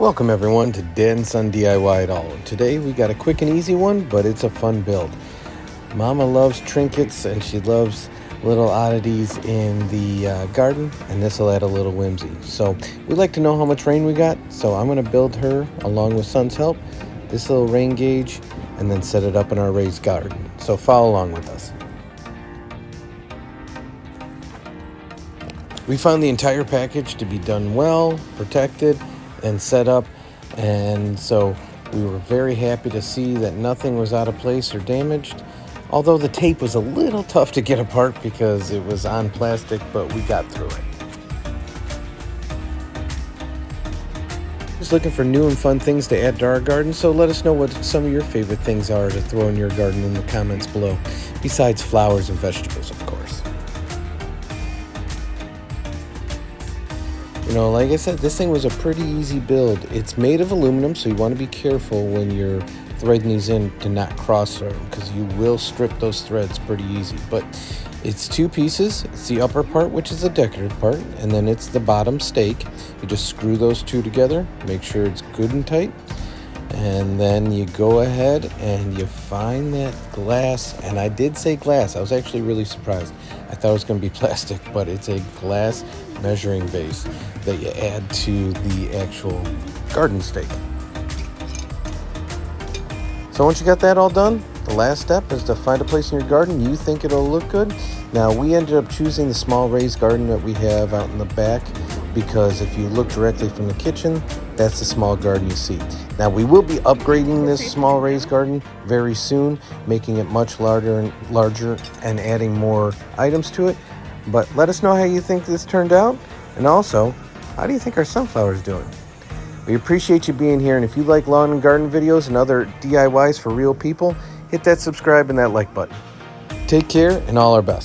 Welcome everyone to Dad and Son DIY It All. Today we got a quick and easy one, but it's a fun build. Mama loves trinkets and she loves little oddities in the garden, and this will add a little whimsy. So we'd like to know how much rain we got, so I'm going to build her, along with Son's help, this little rain gauge and then set it up in our raised garden. So follow along with us. We found the entire package to be done well, protected, and set up, and so we were very happy to see that nothing was out of place or damaged, although the tape was a little tough to get apart because it was on plastic, but we got through it. Just looking for new and fun things to add to our garden, so let us know what some of your favorite things are to throw in your garden in the comments below, besides flowers and vegetables, of course. You know, like I said, this thing was a pretty easy build. It's made of aluminum, so you want to be careful when you're threading these in to not cross them, because you will strip those threads pretty easy. But it's two pieces. It's the upper part, which is the decorative part, and then it's the bottom stake. You just screw those two together, make sure it's good and tight, and then you go ahead and you find that glass. And I did say glass. I was actually really surprised. I thought it was going to be plastic, but it's a glass measuring base that you add to the actual garden stake. So once you got that all done, the last step is to find a place in your garden you think it'll look good. Now, we ended up choosing the small raised garden that we have out in the back, because if you look directly from the kitchen, that's the small garden you see. Now, we will be upgrading this small raised garden very soon, making it much larger and adding more items to it. But let us know how you think this turned out, and also, how do you think our sunflower's doing? We appreciate you being here, and if you like lawn and garden videos and other DIYs for real people, hit that subscribe and that like button. Take care, and all our best.